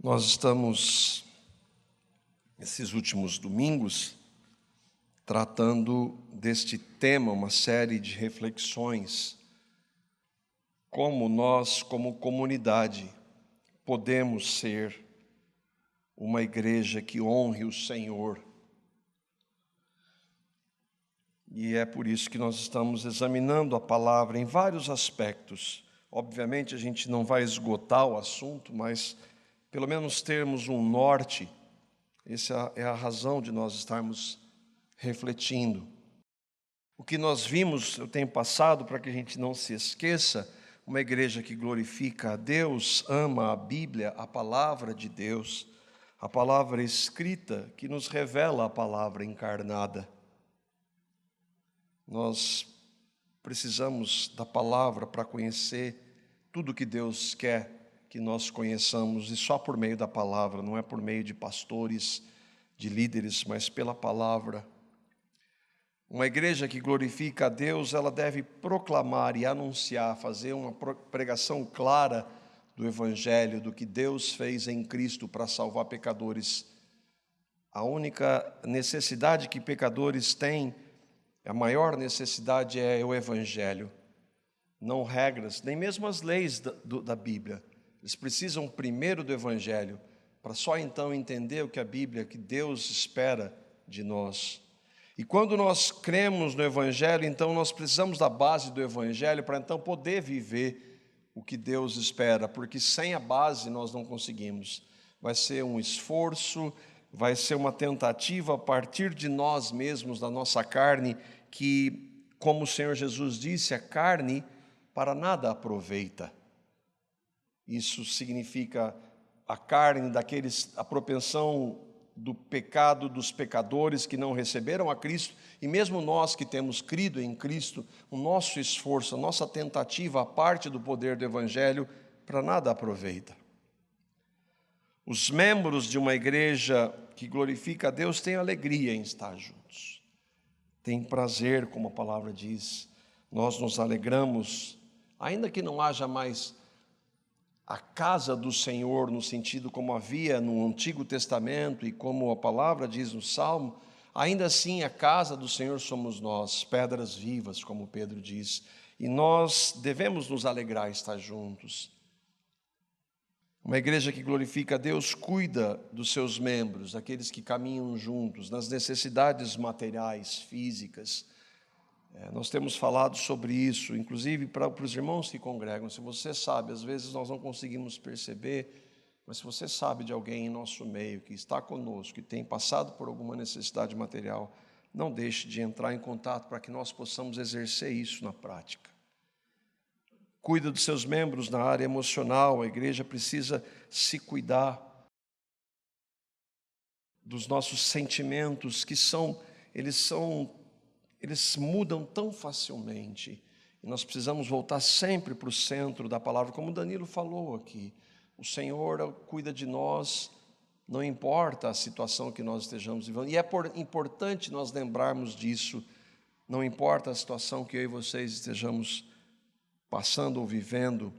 Nós estamos, esses últimos domingos, tratando deste tema, uma série de reflexões, como nós, como comunidade, podemos ser uma igreja que honre o Senhor. E é por isso que nós estamos examinando a palavra em vários aspectos. Obviamente a gente não vai esgotar o assunto, mas pelo menos termos um norte. Essa é a razão de nós estarmos refletindo. O que nós vimos, eu tenho passado para que a gente não se esqueça, uma igreja que glorifica a Deus, ama a Bíblia, a palavra de Deus, a palavra escrita que nos revela a palavra encarnada. Nós precisamos da palavra para conhecer tudo que Deus quer que nós conheçamos, e só por meio da palavra, não é por meio de pastores, de líderes, mas pela palavra. Uma igreja que glorifica a Deus, ela deve proclamar e anunciar, fazer uma pregação clara do Evangelho, do que Deus fez em Cristo para salvar pecadores. A única necessidade que pecadores têm, a maior necessidade é o Evangelho, não regras, nem mesmo as leis da Bíblia. Eles precisam primeiro do Evangelho, para só então entender o que a Bíblia, que Deus espera de nós. E quando nós cremos no Evangelho, então nós precisamos da base do Evangelho para então poder viver o que Deus espera, porque sem a base nós não conseguimos. Vai ser um esforço, vai ser uma tentativa a partir de nós mesmos, da nossa carne, que, como o Senhor Jesus disse, a carne para nada aproveita. Isso significa a carne a propensão do pecado dos pecadores que não receberam a Cristo, e mesmo nós que temos crido em Cristo, o nosso esforço, a nossa tentativa, a parte do poder do Evangelho, para nada aproveita. Os membros de uma igreja que glorifica a Deus têm alegria em estar juntos, têm prazer, como a palavra diz, nós nos alegramos, ainda que não haja mais a casa do Senhor, no sentido como havia no Antigo Testamento e como a palavra diz no Salmo, ainda assim a casa do Senhor somos nós, pedras vivas, como Pedro diz, e nós devemos nos alegrar estar juntos. Uma igreja que glorifica a Deus cuida dos seus membros, aqueles que caminham juntos, nas necessidades materiais, físicas. Nós temos falado sobre isso, inclusive para os irmãos que congregam. Se você sabe, às vezes nós não conseguimos perceber, mas se você sabe de alguém em nosso meio que está conosco, que tem passado por alguma necessidade material, não deixe de entrar em contato para que nós possamos exercer isso na prática. Cuida dos seus membros na área emocional, a igreja precisa se cuidar dos nossos sentimentos, eles mudam tão facilmente, e nós precisamos voltar sempre para o centro da palavra, como Danilo falou aqui. O Senhor cuida de nós, não importa a situação que nós estejamos vivendo, e é importante nós lembrarmos disso, não importa a situação que eu e vocês estejamos passando ou vivendo.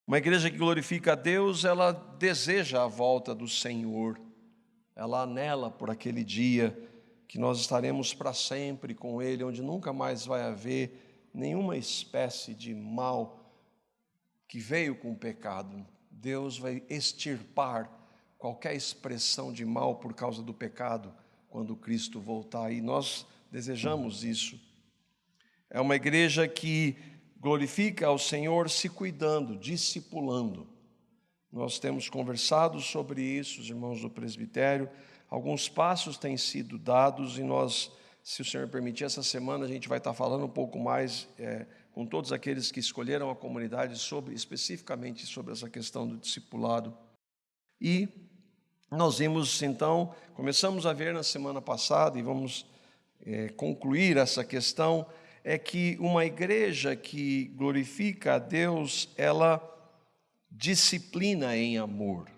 Uma igreja que glorifica a Deus, ela deseja a volta do Senhor, ela anela por aquele dia que nós estaremos para sempre com Ele, onde nunca mais vai haver nenhuma espécie de mal que veio com o pecado. Deus vai extirpar qualquer expressão de mal por causa do pecado quando Cristo voltar, e nós desejamos isso. É uma igreja que glorifica ao Senhor se cuidando, discipulando. Nós temos conversado sobre isso, os irmãos do presbitério. Alguns passos têm sido dados e nós, se o Senhor permitir, essa semana a gente vai estar falando um pouco mais com todos aqueles que escolheram a comunidade especificamente sobre essa questão do discipulado. E nós vimos então, começamos a ver na semana passada e vamos concluir essa questão, é que uma igreja que glorifica a Deus, ela disciplina em amor.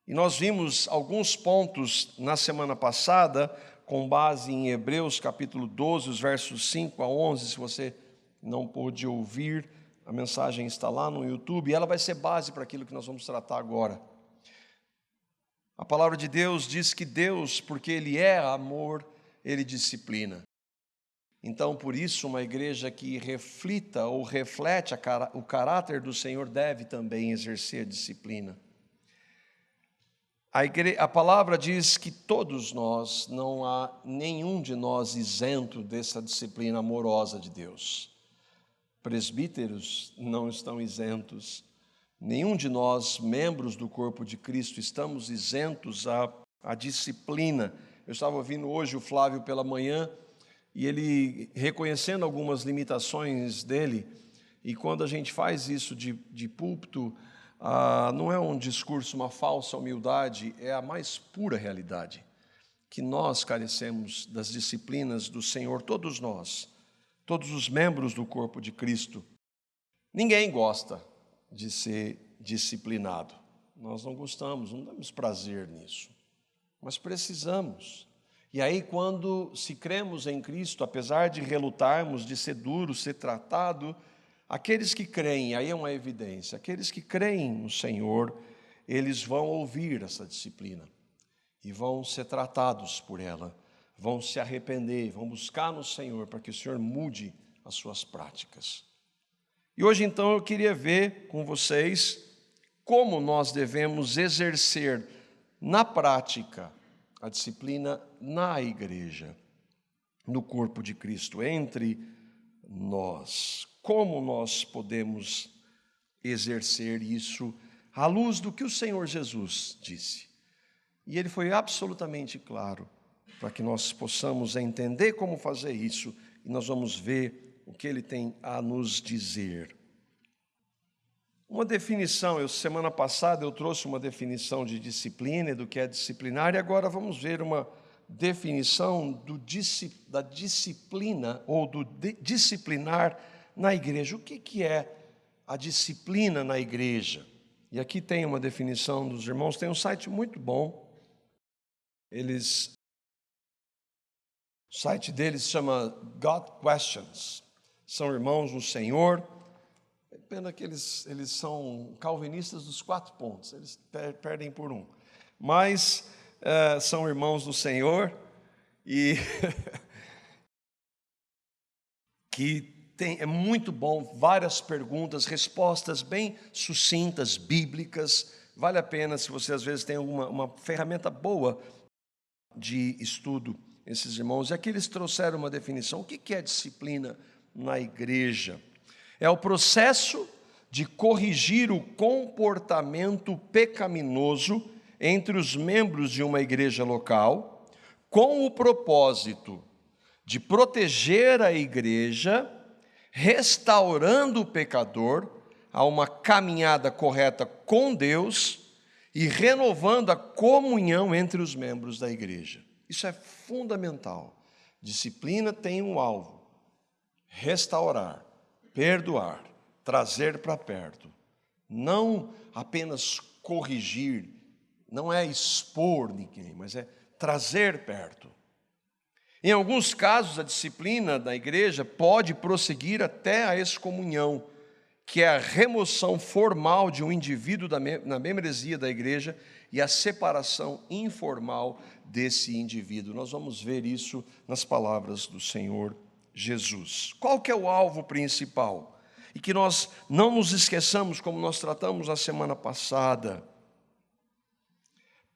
E nós vimos alguns pontos na semana passada, com base em Hebreus capítulo 12, os versos 5 a 11, se você não pôde ouvir, a mensagem está lá no YouTube, e ela vai ser base para aquilo que nós vamos tratar agora. A palavra de Deus diz que Deus, porque Ele é amor, Ele disciplina. Então, por isso, uma igreja que reflita ou reflete o caráter do Senhor deve também exercer a disciplina. A palavra diz que todos nós, não há nenhum de nós isento dessa disciplina amorosa de Deus. Presbíteros não estão isentos. Nenhum de nós, membros do corpo de Cristo, estamos isentos à disciplina. Eu estava ouvindo hoje o Flávio pela manhã, e ele reconhecendo algumas limitações dele, e quando a gente faz isso de púlpito, não é um discurso, uma falsa humildade, é a mais pura realidade, que nós carecemos das disciplinas do Senhor, todos nós, todos os membros do corpo de Cristo. Ninguém gosta de ser disciplinado, nós não gostamos, não temos prazer nisso, mas precisamos. E aí, quando se cremos em Cristo, apesar de relutarmos, de ser duro, ser tratado, aqueles que creem, aí é uma evidência, aqueles que creem no Senhor, eles vão ouvir essa disciplina e vão ser tratados por ela, vão se arrepender, vão buscar no Senhor para que o Senhor mude as suas práticas. E hoje, então, eu queria ver com vocês como nós devemos exercer na prática a disciplina na igreja, no corpo de Cristo, entre nós. Como nós podemos exercer isso à luz do que o Senhor Jesus disse? E ele foi absolutamente claro para que nós possamos entender como fazer isso, e nós vamos ver o que ele tem a nos dizer. Uma definição, semana passada eu trouxe uma definição de disciplina, do que é disciplinar, e agora vamos ver uma definição da disciplina, ou do disciplinar na igreja. O que é a disciplina na igreja? E aqui tem uma definição dos irmãos, tem um site muito bom, o site deles se chama God Questions, são irmãos no Senhor. Pena que eles são calvinistas dos 4 pontos, eles perdem por um. Mas são irmãos do Senhor e é muito bom, várias perguntas, respostas bem sucintas, bíblicas. Vale a pena, se você às vezes tem uma ferramenta boa de estudo, esses irmãos. E aqui eles trouxeram uma definição. O que é disciplina na igreja? É o processo de corrigir o comportamento pecaminoso entre os membros de uma igreja local, com o propósito de proteger a igreja, restaurando o pecador a uma caminhada correta com Deus e renovando a comunhão entre os membros da igreja. Isso é fundamental. Disciplina tem um alvo: restaurar, perdoar, trazer para perto, não apenas corrigir, não é expor ninguém, mas é trazer perto. Em alguns casos, a disciplina da igreja pode prosseguir até a excomunhão, que é a remoção formal de um indivíduo na membresia da igreja e a separação informal desse indivíduo. Nós vamos ver isso nas palavras do Senhor Jesus. Qual que é o alvo principal? E que nós não nos esqueçamos, como nós tratamos na semana passada.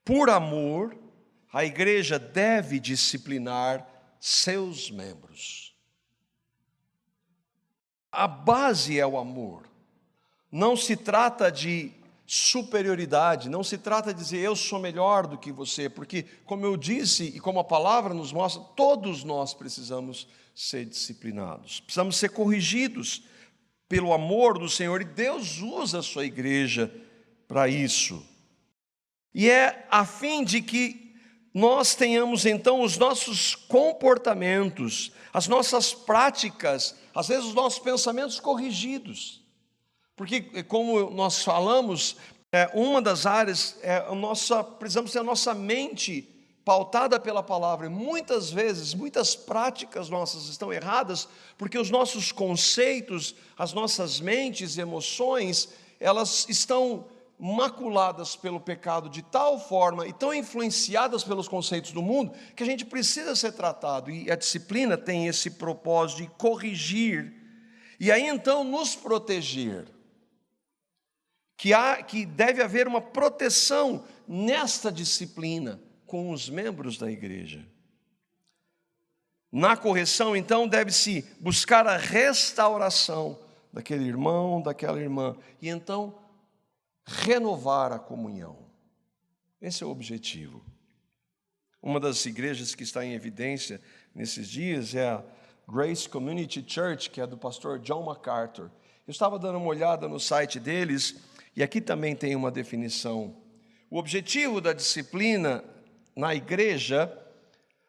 Por amor, a igreja deve disciplinar seus membros. A base é o amor. Não se trata de superioridade, não se trata de dizer eu sou melhor do que você, porque, como eu disse e como a palavra nos mostra, todos nós precisamos ser disciplinados, precisamos ser corrigidos pelo amor do Senhor, e Deus usa a sua igreja para isso. E é a fim de que nós tenhamos então os nossos comportamentos, as nossas práticas, às vezes os nossos pensamentos corrigidos. Porque, como nós falamos, uma das áreas, precisamos ter a nossa mente pautada pela palavra. E muitas vezes, muitas práticas nossas estão erradas, porque os nossos conceitos, as nossas mentes e emoções, elas estão maculadas pelo pecado de tal forma e tão influenciadas pelos conceitos do mundo, que a gente precisa ser tratado. E a disciplina tem esse propósito de corrigir, e aí então nos proteger. Que deve haver uma proteção nesta disciplina com os membros da igreja. Na correção, então, deve-se buscar a restauração daquele irmão, daquela irmã, e então renovar a comunhão. Esse é o objetivo. Uma das igrejas que está em evidência nesses dias é a Grace Community Church, que é do pastor John MacArthur. Eu estava dando uma olhada no site deles, e aqui também tem uma definição. O objetivo da disciplina na igreja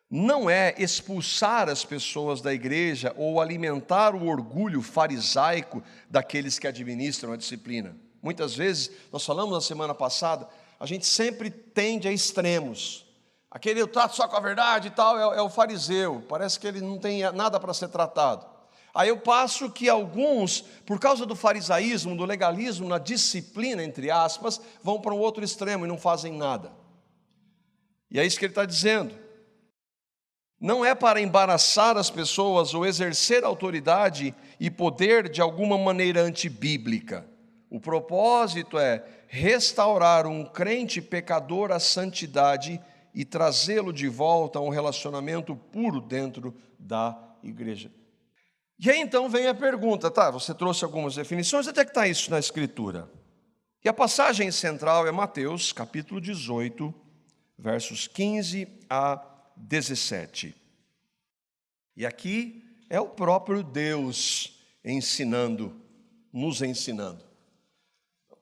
não é expulsar as pessoas da igreja ou alimentar o orgulho farisaico daqueles que administram a disciplina. Muitas vezes, nós falamos na semana passada, a gente sempre tende a extremos. Aquele eu trato só com a verdade e tal, é o fariseu, parece que ele não tem nada para ser tratado. Aí eu passo que alguns, por causa do farisaísmo, do legalismo, na disciplina, entre aspas, vão para um outro extremo e não fazem nada. E é isso que ele está dizendo. Não é para embaraçar as pessoas ou exercer autoridade e poder de alguma maneira antibíblica. O propósito é restaurar um crente pecador à santidade e trazê-lo de volta a um relacionamento puro dentro da igreja. E aí então vem a pergunta, tá, você trouxe algumas definições, até que está isso na Escritura. E a passagem central é Mateus, capítulo 18, versos 15 a 17. E aqui é o próprio Deus ensinando, nos ensinando.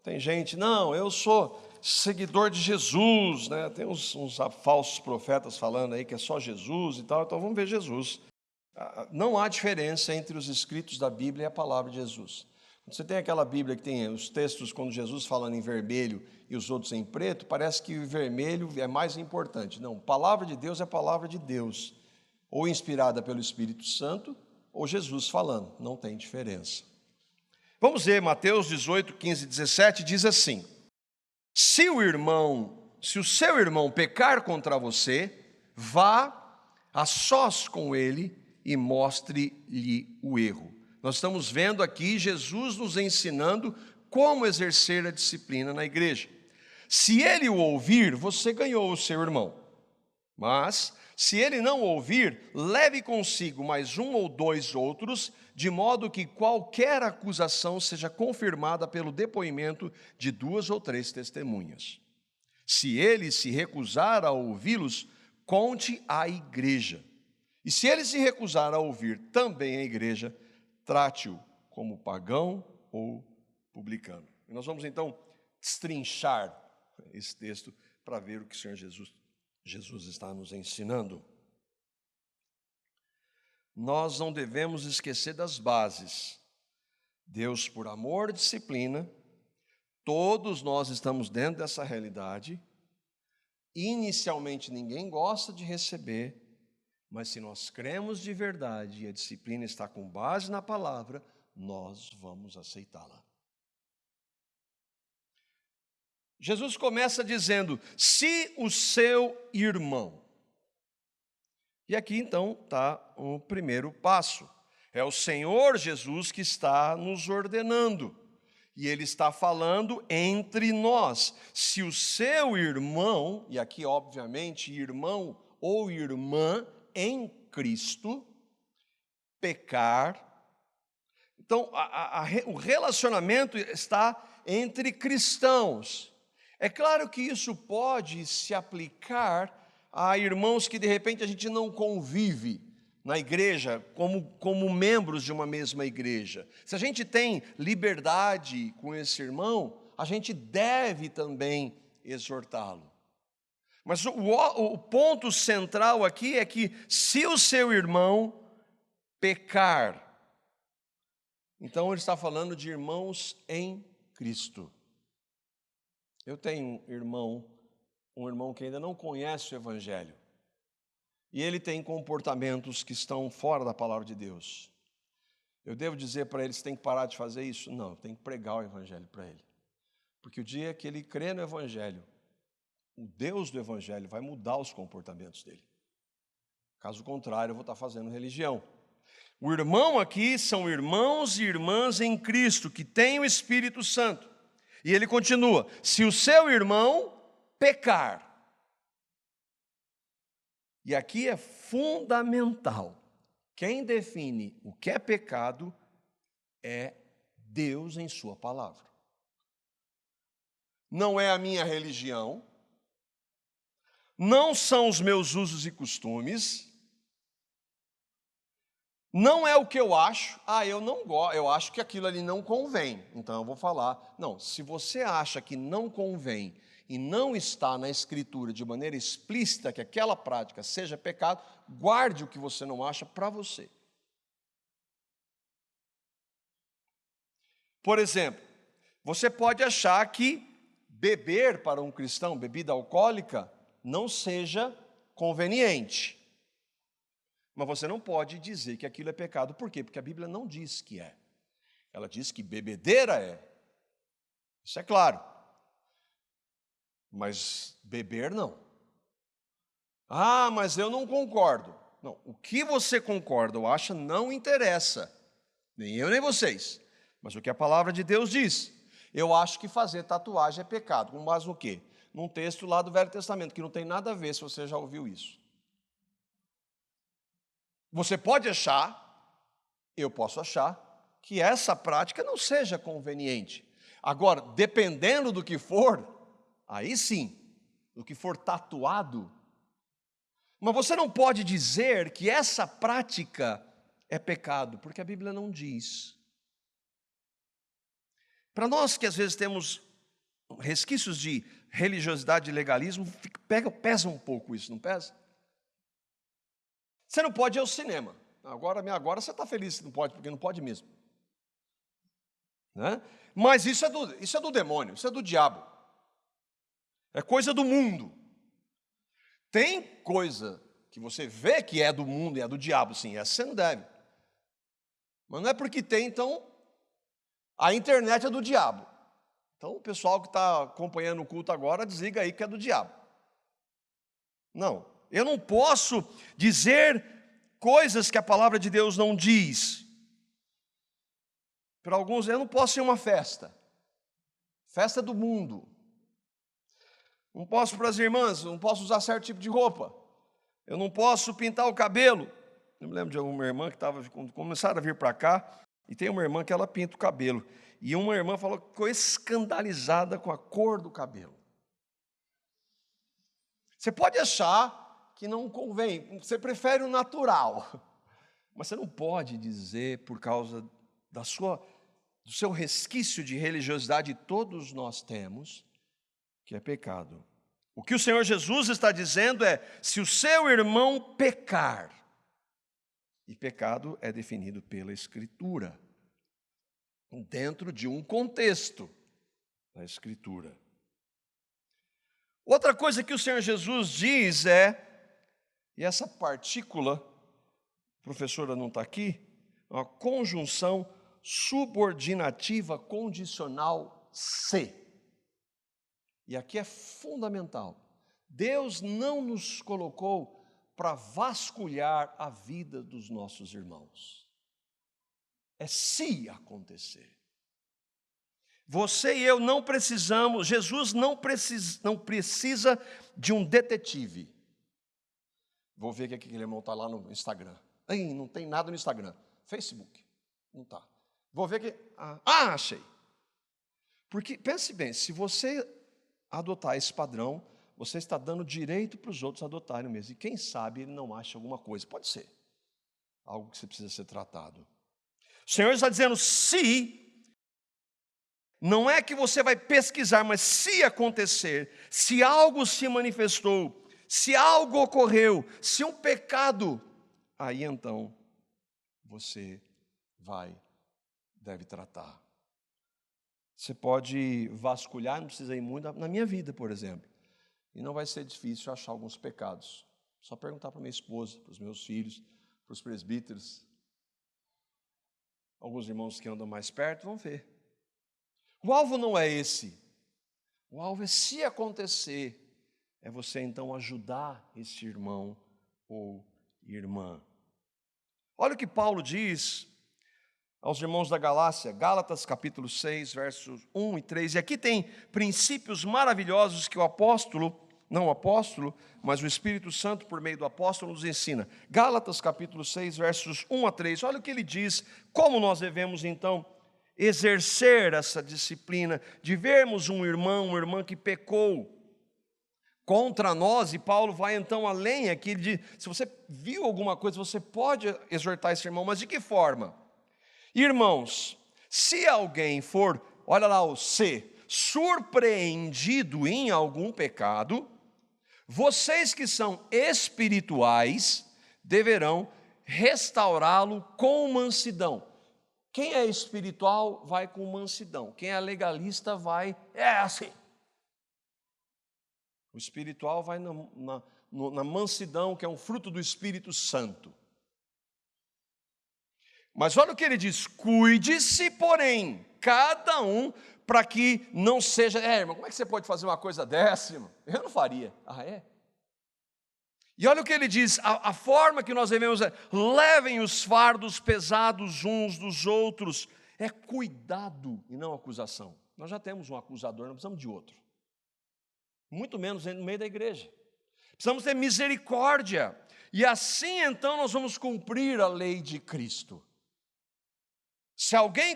Tem gente, não, eu sou seguidor de Jesus, né? Tem uns falsos profetas falando aí que é só Jesus e tal, então vamos ver Jesus. Não há diferença entre os escritos da Bíblia e a palavra de Jesus. Você tem aquela Bíblia que tem os textos quando Jesus falando em vermelho e os outros em preto, parece que o vermelho é mais importante. Não, a palavra de Deus é a palavra de Deus, ou inspirada pelo Espírito Santo, ou Jesus falando, não tem diferença. Vamos ver, Mateus 18, 15 e 17, diz assim: se o seu irmão pecar contra você, vá a sós com ele e mostre-lhe o erro. Nós estamos vendo aqui Jesus nos ensinando como exercer a disciplina na igreja. Se ele o ouvir, você ganhou o seu irmão. Mas, se ele não ouvir, leve consigo mais um ou dois outros, de modo que qualquer acusação seja confirmada pelo depoimento de 2 ou 3 testemunhas. Se ele se recusar a ouvi-los, conte à igreja. E se ele se recusar a ouvir também a igreja, trate-o como pagão ou publicano. E nós vamos então destrinchar esse texto para ver o que o Senhor Jesus está nos ensinando. Nós não devemos esquecer das bases. Deus, por amor, disciplina. Todos nós estamos dentro dessa realidade. Inicialmente ninguém gosta de receber, mas se nós cremos de verdade e a disciplina está com base na palavra, nós vamos aceitá-la. Jesus começa dizendo, se o seu irmão. E aqui então está o primeiro passo. É o Senhor Jesus que está nos ordenando. E Ele está falando entre nós. Se o seu irmão, e aqui obviamente irmão ou irmã em Cristo, pecar. Então o relacionamento está entre cristãos. É claro que isso pode se aplicar a irmãos que de repente a gente não convive na igreja como membros de uma mesma igreja. Se a gente tem liberdade com esse irmão, a gente deve também exortá-lo. Mas o ponto central aqui é que se o seu irmão pecar, então ele está falando de irmãos em Cristo. Eu tenho um irmão que ainda não conhece o Evangelho. E ele tem comportamentos que estão fora da palavra de Deus. Eu devo dizer para ele, você tem que parar de fazer isso? Não, eu tenho que pregar o Evangelho para ele. Porque o dia que ele crê no Evangelho, o Deus do Evangelho vai mudar os comportamentos dele. Caso contrário, eu vou estar fazendo religião. O irmão aqui são irmãos e irmãs em Cristo, que têm o Espírito Santo. E ele continua: se o seu irmão pecar. E aqui é fundamental. Quem define o que é pecado é Deus em sua palavra. Não é a minha religião, não são os meus usos e costumes, não é o que eu acho. Eu não gosto, eu acho que aquilo ali não convém, então eu vou falar. Não, se você acha que não convém e não está na Escritura de maneira explícita que aquela prática seja pecado, guarde o que você não acha para você. Por exemplo, você pode achar que beber para um cristão, bebida alcoólica, não seja conveniente. Mas você não pode dizer que aquilo é pecado. Por quê? Porque a Bíblia não diz que é. Ela diz que bebedeira é. Isso é claro. Mas beber não. Mas eu não concordo. Não, o que você concorda ou acha não interessa. Nem eu, nem vocês. Mas o que a palavra de Deus diz. Eu acho que fazer tatuagem é pecado. Com base no quê? Num texto lá do Velho Testamento, que não tem nada a ver se você já ouviu isso. Você pode achar, eu posso achar, que essa prática não seja conveniente. Agora, dependendo do que for, aí sim, do que for tatuado. Mas você não pode dizer que essa prática é pecado, porque a Bíblia não diz. Para nós que às vezes temos resquícios de religiosidade e legalismo, pesa um pouco isso, não pesa? Você não pode ir ao cinema. Agora você está feliz se não pode, porque não pode mesmo. Né? Mas isso é do demônio, isso é do diabo. É coisa do mundo. Tem coisa que você vê que é do mundo e é do diabo, sim, essa você não deve. Mas não é porque tem, então, a internet é do diabo. Então o pessoal que está acompanhando o culto agora, desliga aí que é do diabo. Não, eu não posso dizer coisas que a palavra de Deus não diz. Para alguns, eu não posso ir a uma festa. Festa do mundo. Não posso para as irmãs, não posso usar certo tipo de roupa. Eu não posso pintar o cabelo. Eu me lembro de uma irmã que estava, quando começaram a vir para cá, e tem uma irmã que ela pinta o cabelo. E uma irmã falou que ficou escandalizada com a cor do cabelo. Você pode achar que não convém, você prefere o natural. Mas você não pode dizer, por causa do seu resquício de religiosidade, todos nós temos, que é pecado. O que o Senhor Jesus está dizendo é, se o seu irmão pecar, e pecado é definido pela Escritura, dentro de um contexto da Escritura. Outra coisa que o Senhor Jesus diz e essa partícula, a professora não está aqui, é uma conjunção subordinativa condicional se. E aqui é fundamental. Deus não nos colocou para vasculhar a vida dos nossos irmãos. É se acontecer. Você e eu não precisamos, Jesus não precisa de um detetive. Vou ver que aquele irmão está lá no Instagram. Não tem nada no Instagram. Facebook, não está. Vou ver que... achei. Porque, pense bem, se você adotar esse padrão, você está dando direito para os outros adotarem o mesmo. E quem sabe ele não acha alguma coisa. Pode ser. Algo que você precisa ser tratado. O Senhor está dizendo, se... Não é que você vai pesquisar, mas se acontecer, se algo se manifestou, se algo ocorreu, se um pecado, aí então você deve tratar. Você pode vasculhar, não precisa ir muito, na minha vida, por exemplo, e não vai ser difícil achar alguns pecados. Só perguntar para minha esposa, para os meus filhos, para os presbíteros, alguns irmãos que andam mais perto, vão ver. O alvo não é esse. O alvo é, se acontecer, é você então ajudar esse irmão ou irmã. Olha o que Paulo diz aos irmãos da Galácia, Gálatas capítulo 6, versos 1 e 3. E aqui tem princípios maravilhosos que o apóstolo, não o apóstolo, mas o Espírito Santo por meio do apóstolo nos ensina. Gálatas capítulo 6, versos 1 a 3. Olha o que ele diz, como nós devemos então exercer essa disciplina de vermos um irmão, uma irmã que pecou contra nós, e Paulo vai então além aqui de, se você viu alguma coisa, você pode exortar esse irmão, mas de que forma? Irmãos, se alguém for, olha lá o C, surpreendido em algum pecado, vocês que são espirituais deverão restaurá-lo com mansidão. Quem é espiritual vai com mansidão, quem é legalista vai, assim. O espiritual vai na mansidão, que é um fruto do Espírito Santo. Mas olha o que ele diz, cuide-se, porém, cada um, para que não seja, irmão, como é que você pode fazer uma coisa dessa, irmão? Eu não faria. Ah, é? E olha o que ele diz, a forma que nós devemos levem os fardos pesados uns dos outros, é cuidado e não acusação. Nós já temos um acusador, não precisamos de outro. Muito menos no meio da igreja. Precisamos ter misericórdia, e assim então nós vamos cumprir a lei de Cristo. Se alguém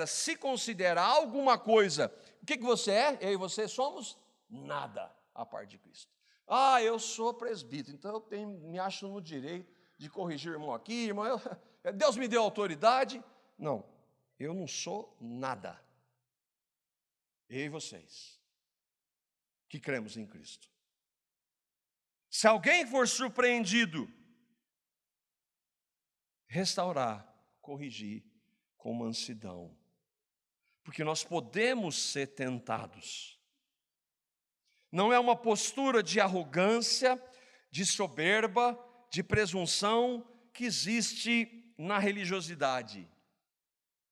se considera alguma coisa, o que você é? Eu e você somos nada a parte de Cristo. Eu sou presbítero, então eu me acho no direito de corrigir o irmão aqui, irmão, Deus me deu autoridade. Não, eu não sou nada. Eu e vocês, que cremos em Cristo. Se alguém for surpreendido, restaurar, corrigir com mansidão, porque nós podemos ser tentados. Não é uma postura de arrogância, de soberba, de presunção que existe na religiosidade,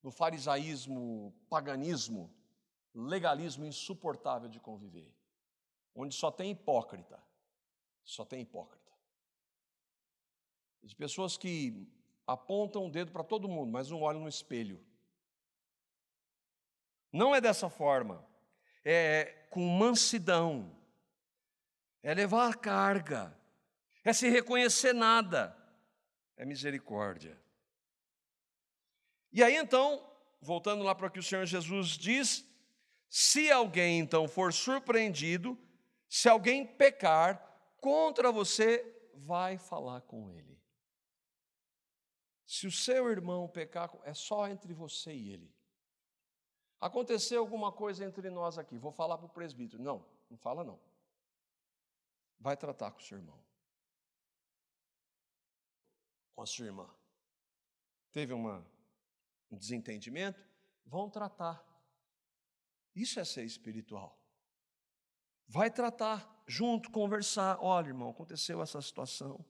no farisaísmo, paganismo, legalismo insuportável de conviver, onde só tem hipócrita, de pessoas que apontam o dedo para todo mundo, mas não olham no espelho. Não é dessa forma, é com mansidão, é levar carga, é se reconhecer nada, é misericórdia. E aí então, voltando lá para o que o Senhor Jesus diz, se alguém então for surpreendido, se alguém pecar contra você, vai falar com ele. Se o seu irmão pecar, é só entre você e ele. Aconteceu alguma coisa entre nós aqui, vou falar para o presbítero. Não fala não. Vai tratar com o seu irmão. Com a sua irmã. Teve um desentendimento? Vão tratar. Isso é ser espiritual. Vai tratar, junto, conversar. Olha, irmão, aconteceu essa situação.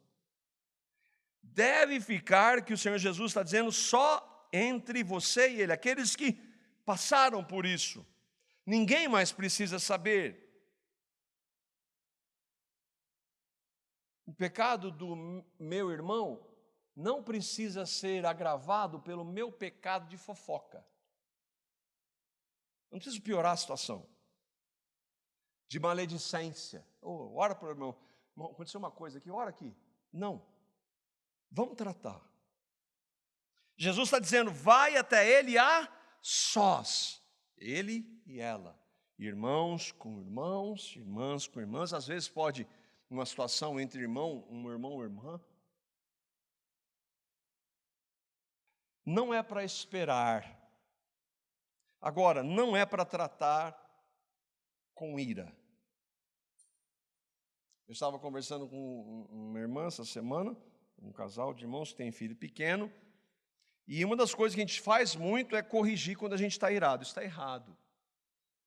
Deve ficar, que o Senhor Jesus está dizendo, só entre você e ele, aqueles que passaram por isso. Ninguém mais precisa saber. O pecado do meu irmão não precisa ser agravado pelo meu pecado de fofoca. Eu não preciso piorar a situação. De maledicência. Ora para o irmão. Aconteceu uma coisa aqui, ora aqui. Não. Vamos tratar. Jesus está dizendo, vai até ele a sós. Ele e ela. Irmãos com irmãos, irmãs com irmãs. Às vezes pode, uma situação entre irmão e irmã. Não é para esperar. Agora, não é para tratar com ira. Eu estava conversando com uma irmã essa semana, um casal de irmãos que tem filho pequeno, e uma das coisas que a gente faz muito é corrigir quando a gente está irado. Isso está errado.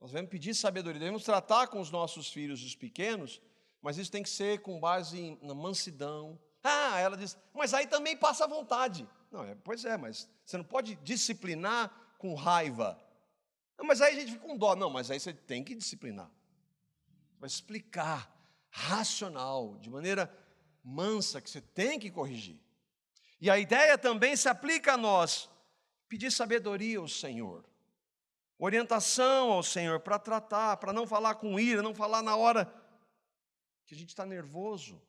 Nós devemos pedir sabedoria, devemos tratar com os nossos filhos, os pequenos, mas isso tem que ser com base na mansidão. Ela diz, mas aí também passa vontade. Não, pois é, mas você não pode disciplinar com raiva. Não, mas aí a gente fica com dó. Não, mas aí você tem que disciplinar. Vai explicar, racional, de maneira mansa, que você tem que corrigir. E a ideia também se aplica a nós. Pedir sabedoria ao Senhor. Orientação ao Senhor para tratar, para não falar com ira, não falar na hora que a gente está nervoso.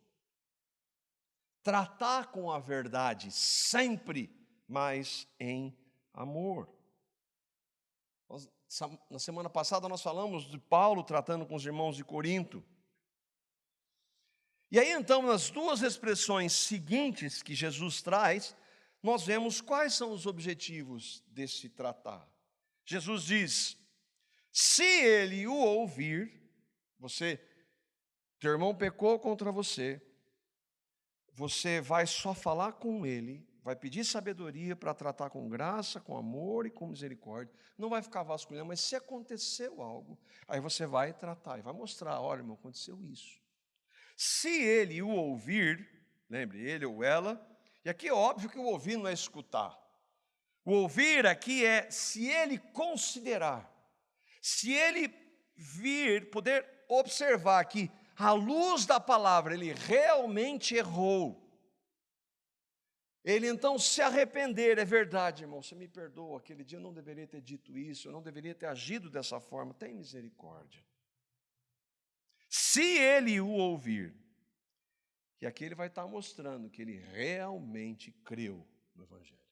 Tratar com a verdade sempre, mas em amor. Na semana passada nós falamos de Paulo tratando com os irmãos de Corinto. E aí então, nas duas expressões seguintes que Jesus traz, nós vemos quais são os objetivos desse tratar. Jesus diz: se ele o ouvir, teu irmão pecou contra você, você vai só falar com ele, vai pedir sabedoria para tratar com graça, com amor e com misericórdia. Não vai ficar vasculhando, mas se aconteceu algo, aí você vai tratar e vai mostrar: olha, irmão, aconteceu isso. Se ele o ouvir, lembre, ele ou ela, e aqui é óbvio que o ouvir não é escutar. O ouvir aqui é se ele considerar, se ele poder observar que, à luz da palavra, ele realmente errou. Ele então se arrepender, é verdade, irmão, você me perdoa, aquele dia eu não deveria ter dito isso, eu não deveria ter agido dessa forma, tem misericórdia. Se ele o ouvir, e aqui ele vai estar mostrando que ele realmente creu no Evangelho.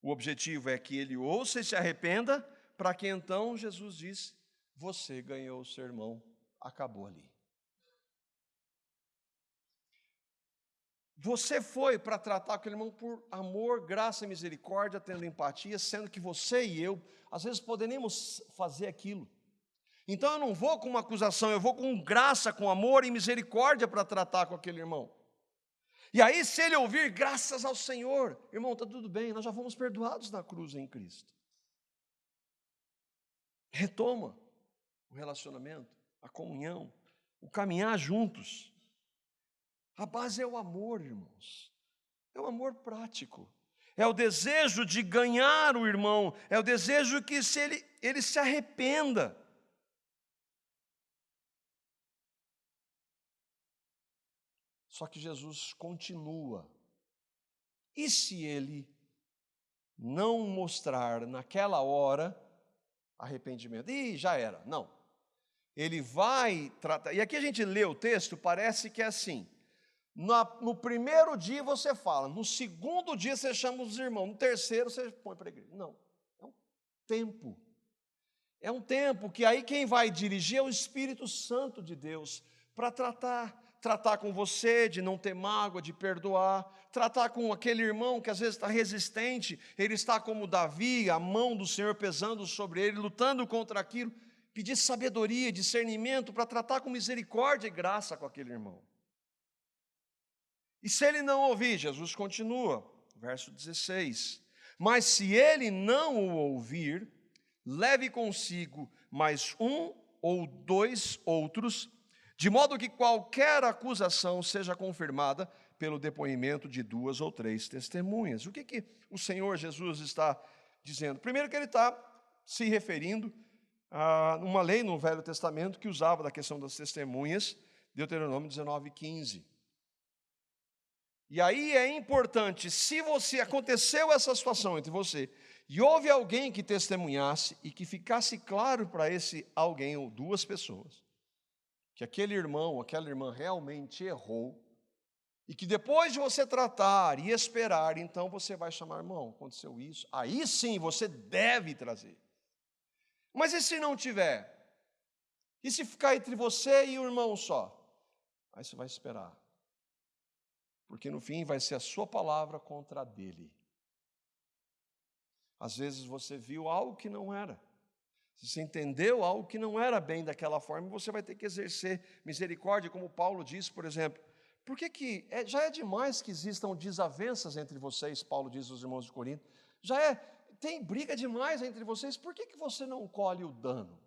O objetivo é que ele ouça e se arrependa, para que então Jesus diz: você ganhou o seu irmão, acabou ali. Você foi para tratar aquele irmão por amor, graça e misericórdia, tendo empatia, sendo que você e eu, às vezes, poderíamos fazer aquilo. Então eu não vou com uma acusação, eu vou com graça, com amor e misericórdia para tratar com aquele irmão. E aí, se ele ouvir, graças ao Senhor, irmão, está tudo bem, nós já fomos perdoados na cruz em Cristo. Retoma o relacionamento, a comunhão, o caminhar juntos. A base é o amor, irmãos. É o amor prático. É o desejo de ganhar o irmão. É o desejo que ele se arrependa. Só que Jesus continua. E se ele não mostrar naquela hora arrependimento? Ih, já era. Não. Ele vai tratar. E aqui a gente lê o texto, parece que é assim. No primeiro dia você fala, no segundo dia você chama os irmãos, no terceiro você põe para a igreja. Não, é um tempo. É um tempo que aí quem vai dirigir é o Espírito Santo de Deus para tratar com você, de não ter mágoa, de perdoar, tratar com aquele irmão que às vezes está resistente, ele está como Davi, a mão do Senhor pesando sobre ele, lutando contra aquilo, pedir sabedoria, discernimento para tratar com misericórdia e graça com aquele irmão. E se ele não ouvir, Jesus continua, verso 16: mas se ele não o ouvir, leve consigo mais um ou dois outros, de modo que qualquer acusação seja confirmada pelo depoimento de duas ou três testemunhas. O que o Senhor Jesus está dizendo? Primeiro que ele está se referindo a uma lei no Velho Testamento que usava da questão das testemunhas, Deuteronômio 19:15. E aí é importante, se aconteceu essa situação entre você e houve alguém que testemunhasse e que ficasse claro para esse alguém ou duas pessoas que aquele irmão ou aquela irmã realmente errou e que depois de você tratar e esperar, então você vai chamar: irmão, aconteceu isso, aí sim você deve trazer. Mas e se não tiver? E se ficar entre você e o irmão só? Aí você vai esperar. Porque no fim vai ser a sua palavra contra a dele. Às vezes você viu algo que não era. Você entendeu algo que não era bem daquela forma, você vai ter que exercer misericórdia, como Paulo diz, por exemplo. Por que já é demais que existam desavenças entre vocês, Paulo diz aos irmãos de Corinto. Tem briga demais entre vocês, por que você não colhe o dano?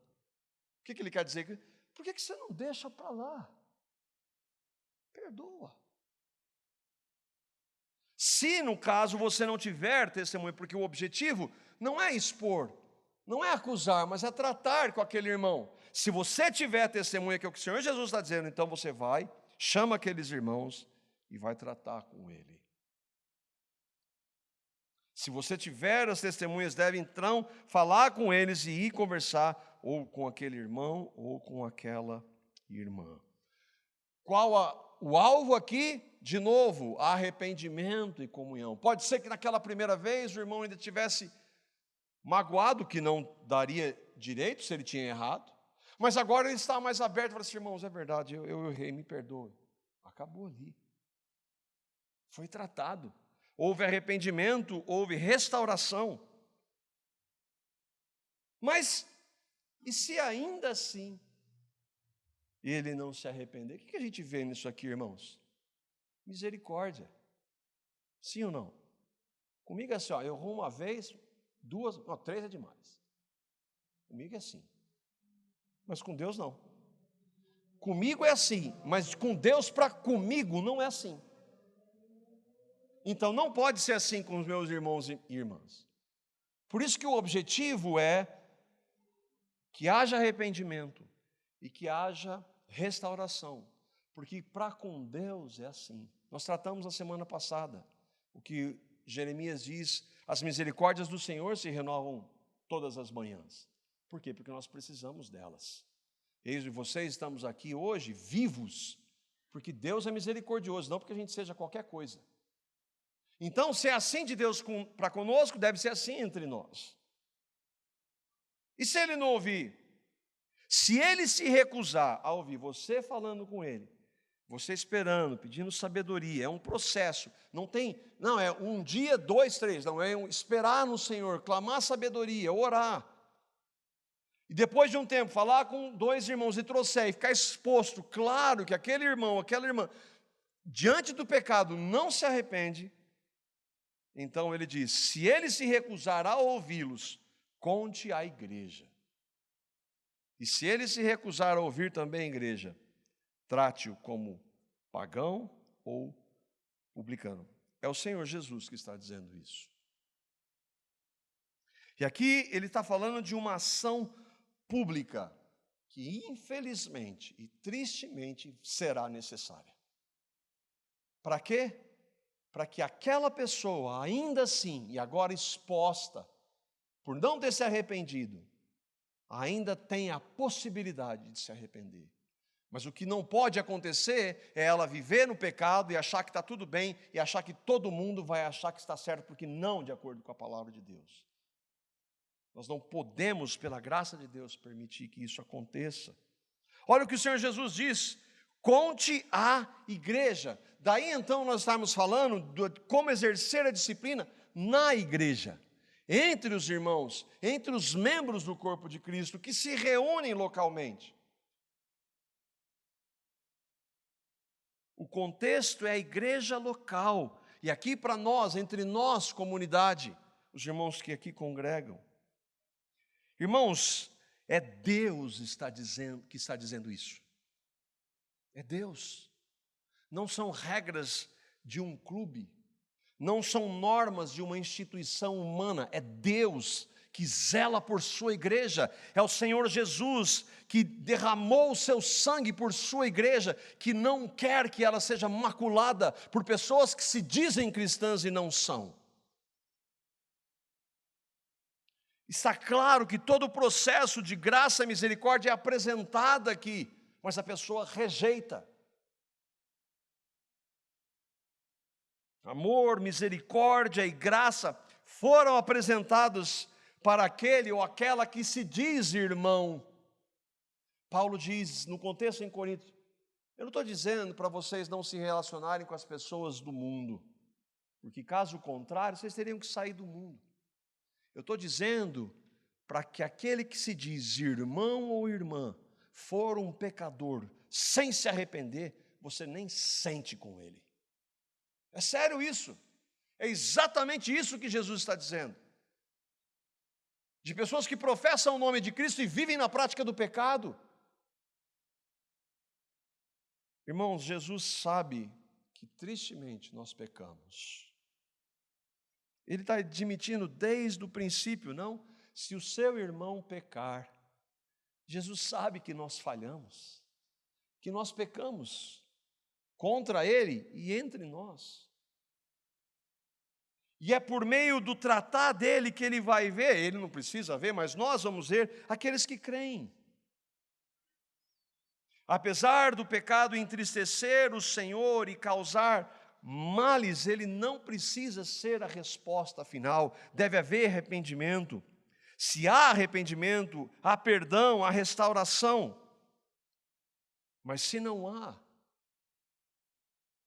O que ele quer dizer? Por que você não deixa para lá? Perdoa. Se, no caso, você não tiver testemunha, porque o objetivo não é expor, não é acusar, mas é tratar com aquele irmão. Se você tiver testemunha, que é o que o Senhor Jesus está dizendo, então você vai, chama aqueles irmãos e vai tratar com ele. Se você tiver as testemunhas, deve então falar com eles e ir conversar, ou com aquele irmão, ou com aquela irmã. Qual o alvo aqui? De novo, arrependimento e comunhão. Pode ser que naquela primeira vez o irmão ainda tivesse magoado, que não daria direito se ele tinha errado, mas agora ele está mais aberto e fala assim: irmãos, é verdade, eu errei, me perdoe. Acabou ali. Foi tratado. Houve arrependimento, houve restauração. Mas, e se ainda assim ele não se arrepender? O que a gente vê nisso aqui, irmãos? Misericórdia. Sim ou não? Comigo é assim, ó, eu erro uma vez, duas, não, três é demais. Comigo é assim. Mas com Deus não. Comigo é assim, mas com Deus para comigo não é assim. Então não pode ser assim com os meus irmãos e irmãs. Por isso que o objetivo é que haja arrependimento e que haja restauração, porque para com Deus é assim. Nós tratamos na semana passada o que Jeremias diz: as misericórdias do Senhor se renovam todas as manhãs. Por quê? Porque nós precisamos delas. Eis e vocês estamos aqui hoje vivos, porque Deus é misericordioso, não porque a gente seja qualquer coisa. Então, se é assim de Deus para conosco, deve ser assim entre nós. E se ele não ouvir? Se ele se recusar a ouvir você falando com ele, você esperando, pedindo sabedoria, é um processo, não é um dia, dois, três, não, é esperar no Senhor, clamar sabedoria, orar. E depois de um tempo, falar com dois irmãos e trouxer e ficar exposto, claro que aquele irmão, aquela irmã, diante do pecado, não se arrepende. Então ele diz: se ele se recusar a ouvi-los, conte à igreja. E se ele se recusar a ouvir também a igreja, trate-o como pagão ou publicano. É o Senhor Jesus que está dizendo isso. E aqui ele está falando de uma ação pública, que infelizmente e tristemente será necessária. Para quê? Para que aquela pessoa, ainda assim, e agora exposta, por não ter se arrependido, ainda tenha a possibilidade de se arrepender. Mas o que não pode acontecer é ela viver no pecado e achar que está tudo bem, e achar que todo mundo vai achar que está certo, porque não de acordo com a palavra de Deus. Nós não podemos, pela graça de Deus, permitir que isso aconteça. Olha o que o Senhor Jesus diz: conte à igreja. Daí então nós estamos falando de como exercer a disciplina na igreja, entre os irmãos, entre os membros do corpo de Cristo, que se reúnem localmente. O contexto é a igreja local, e aqui para nós, entre nós, comunidade, os irmãos que aqui congregam. Irmãos, é Deus que está dizendo isso. É Deus. Não são regras de um clube, não são normas de uma instituição humana, é Deus que zela por sua igreja, é o Senhor Jesus que derramou o seu sangue por sua igreja, que não quer que ela seja maculada por pessoas que se dizem cristãs e não são. Está claro que todo o processo de graça e misericórdia é apresentado aqui, mas a pessoa rejeita. Amor, misericórdia e graça foram apresentados para aquele ou aquela que se diz irmão. Paulo diz no contexto em Corinto: eu não estou dizendo para vocês não se relacionarem com as pessoas do mundo, porque caso contrário, vocês teriam que sair do mundo. Eu estou dizendo para que aquele que se diz irmão ou irmã for um pecador sem se arrepender, você nem sente com ele. É sério isso. É exatamente isso que Jesus está dizendo. De pessoas que professam o nome de Cristo e vivem na prática do pecado. Irmãos, Jesus sabe que tristemente nós pecamos. Ele está admitindo desde o princípio, não? Se o seu irmão pecar, Jesus sabe que nós falhamos, que nós pecamos contra ele e entre nós. E é por meio do tratar dele que ele vai ver, ele não precisa ver, mas nós vamos ver aqueles que creem. Apesar do pecado entristecer o Senhor e causar males, ele não precisa ser a resposta final, deve haver arrependimento. Se há arrependimento, há perdão, há restauração. Mas se não há,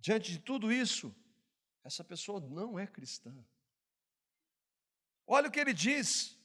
diante de tudo isso, essa pessoa não é cristã. Olha o que ele diz: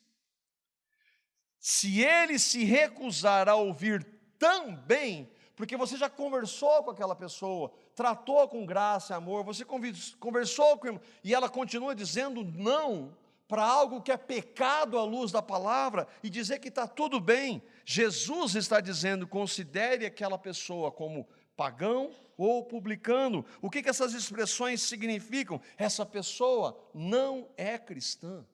se ele se recusar a ouvir também, porque você já conversou com aquela pessoa, tratou com graça e amor, você conversou com ela, e ela continua dizendo não para algo que é pecado à luz da palavra, e dizer que está tudo bem. Jesus está dizendo, considere aquela pessoa como pagão ou publicano. O que essas expressões significam? Essa pessoa não é cristã,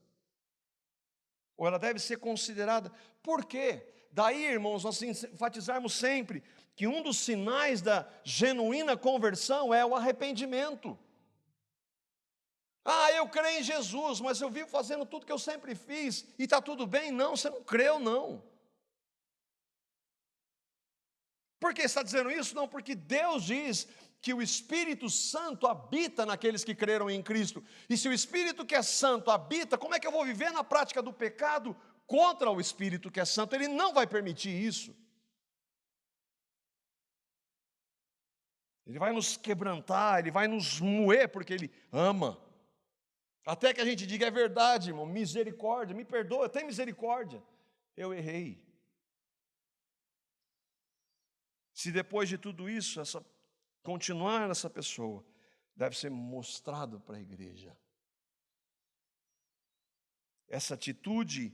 ou ela deve ser considerada. Por quê? Daí, irmãos, nós enfatizarmos sempre que um dos sinais da genuína conversão é o arrependimento. Ah, eu creio em Jesus, mas eu vivo fazendo tudo que eu sempre fiz e está tudo bem? Não, você não creu, não. Por que está dizendo isso? Não, porque Deus diz que o Espírito Santo habita naqueles que creram em Cristo. E se o Espírito que é santo habita, como é que eu vou viver na prática do pecado contra o Espírito que é santo? Ele não vai permitir isso. Ele vai nos quebrantar, Ele vai nos moer, porque Ele ama. Até que a gente diga, é verdade, irmão, misericórdia, me perdoa, tem misericórdia. Eu errei. Se depois de tudo isso, continuar essa pessoa, deve ser mostrado para a igreja. Essa atitude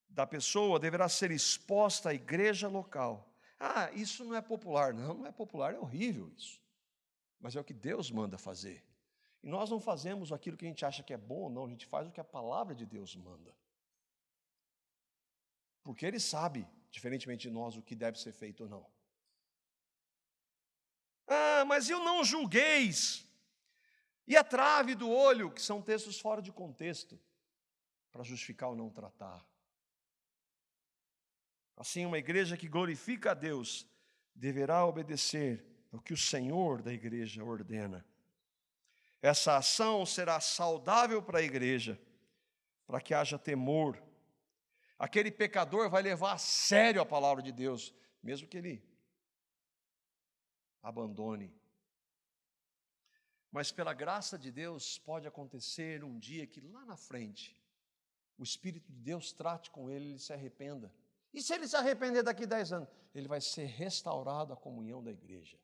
da pessoa deverá ser exposta à igreja local. Ah, isso não é popular. Não, não é popular, é horrível isso. Mas é o que Deus manda fazer. E nós não fazemos aquilo que a gente acha que é bom, não, a gente faz o que a palavra de Deus manda. Porque Ele sabe, diferentemente de nós, o que deve ser feito ou não. Ah, mas eu não julgueis. E a trave do olho, que são textos fora de contexto, para justificar o não tratar. Assim, uma igreja que glorifica a Deus deverá obedecer ao que o Senhor da igreja ordena. Essa ação será saudável para a igreja, para que haja temor. Aquele pecador vai levar a sério a palavra de Deus, mesmo que ele abandone. Mas pela graça de Deus pode acontecer um dia que lá na frente o Espírito de Deus trate com ele, ele se arrependa. E se ele se arrepender daqui 10 anos, ele vai ser restaurado à comunhão da igreja.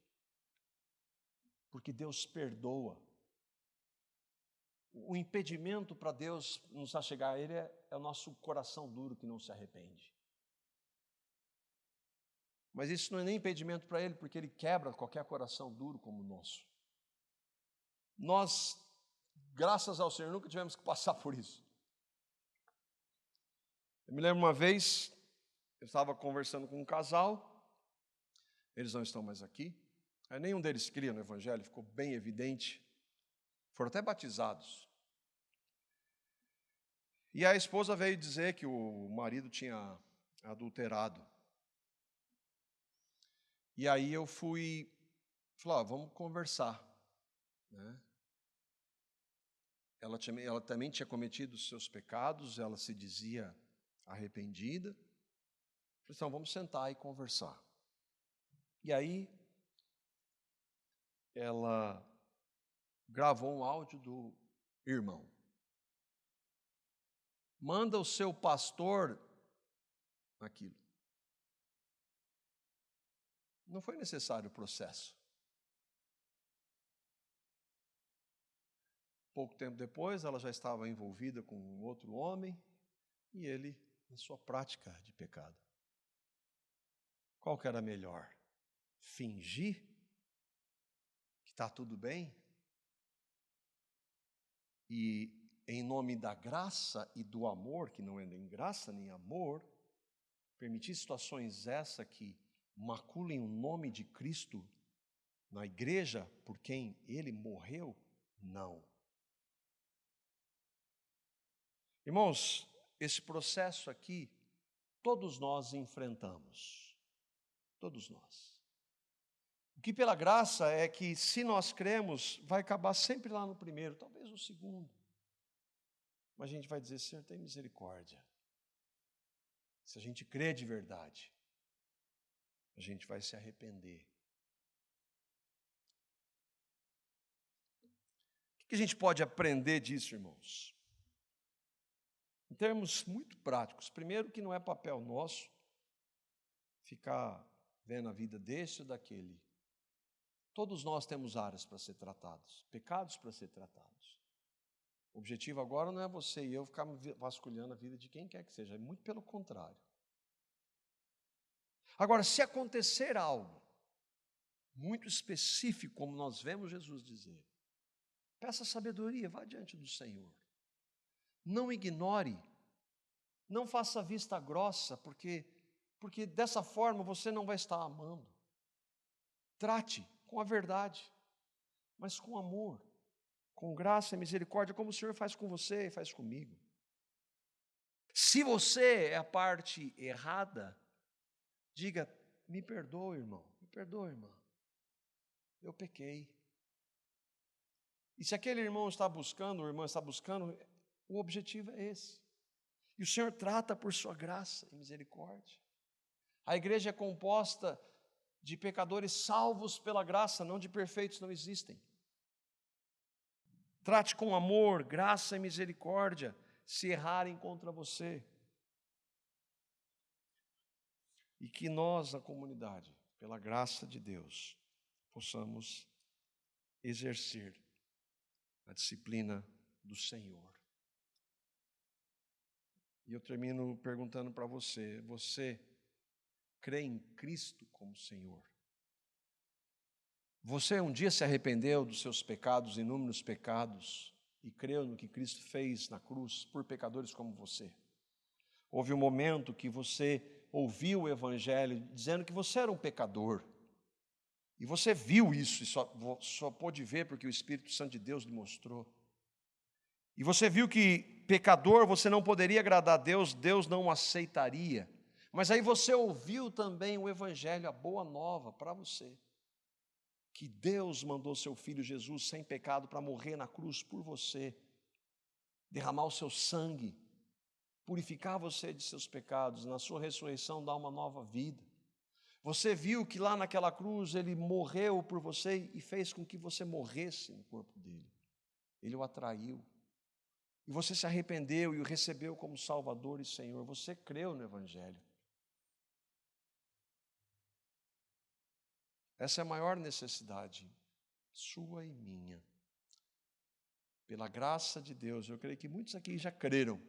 Porque Deus perdoa. O impedimento para Deus nos achegar a Ele é o nosso coração duro que não se arrepende. Mas isso não é nem impedimento para Ele, porque Ele quebra qualquer coração duro como o nosso. Nós, graças ao Senhor, nunca tivemos que passar por isso. Eu me lembro uma vez, eu estava conversando com um casal, eles não estão mais aqui, aí nenhum deles cria no Evangelho, ficou bem evidente, foram até batizados. E a esposa veio dizer que o marido tinha adulterado. E aí eu falei, vamos conversar. Né? Ela também tinha cometido os seus pecados, ela se dizia arrependida. Falei, então vamos sentar e conversar. E aí ela gravou um áudio do irmão. Manda o seu pastor aquilo. Não foi necessário o processo. Pouco tempo depois, ela já estava envolvida com um outro homem e ele na sua prática de pecado. Qual que era melhor? Fingir que está tudo bem e em nome da graça e do amor, que não é nem graça nem amor, permitir situações essa que maculem o nome de Cristo na igreja por quem ele morreu? Não. Irmãos, esse processo aqui, todos nós enfrentamos. Todos nós. O que pela graça é que, se nós cremos, vai acabar sempre lá no primeiro, talvez no segundo. Mas a gente vai dizer: Senhor, tem misericórdia. Se a gente crê de verdade, a gente vai se arrepender. O que a gente pode aprender disso, irmãos? Em termos muito práticos. Primeiro, que não é papel nosso ficar vendo a vida desse ou daquele. Todos nós temos áreas para ser tratados, pecados para ser tratados. O objetivo agora não é você e eu ficar vasculhando a vida de quem quer que seja, é muito pelo contrário. Agora, se acontecer algo muito específico, como nós vemos Jesus dizer, peça sabedoria, vá diante do Senhor. Não ignore, não faça vista grossa, porque dessa forma você não vai estar amando. Trate com a verdade, mas com amor, com graça e misericórdia, como o Senhor faz com você e faz comigo. Se você é a parte errada, diga: me perdoa, irmão, me perdoa, irmã, eu pequei. E se aquele irmão está buscando, ou irmã está buscando, o objetivo é esse. E o Senhor trata por sua graça e misericórdia. A igreja é composta de pecadores salvos pela graça, não de perfeitos, não existem. Trate com amor, graça e misericórdia, se errarem contra você. E que nós, a comunidade, pela graça de Deus, possamos exercer a disciplina do Senhor. E eu termino perguntando para você: você crê em Cristo como Senhor? Você um dia se arrependeu dos seus pecados, inúmeros pecados, e creu no que Cristo fez na cruz por pecadores como você? Houve um momento que você ouviu o Evangelho dizendo que você era um pecador, e você viu isso, e só pôde ver porque o Espírito Santo de Deus lhe mostrou. E você viu que pecador você não poderia agradar a Deus, Deus não o aceitaria. Mas aí você ouviu também o Evangelho, a boa nova para você, que Deus mandou seu Filho Jesus sem pecado para morrer na cruz por você, derramar o seu sangue, purificar você de seus pecados, na sua ressurreição dar uma nova vida. Você viu que lá naquela cruz Ele morreu por você e fez com que você morresse no corpo dele. Ele o atraiu. E você se arrependeu e o recebeu como Salvador e Senhor. Você creu no Evangelho. Essa é a maior necessidade, sua e minha. Pela graça de Deus, eu creio que muitos aqui já creram.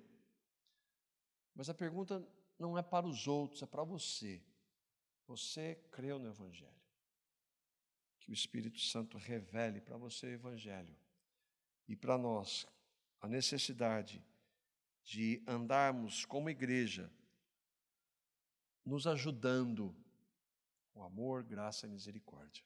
Mas a pergunta não é para os outros, é para você. Você creu no Evangelho? Que o Espírito Santo revele para você o Evangelho. E para nós, a necessidade de andarmos como igreja, nos ajudando com amor, graça e misericórdia.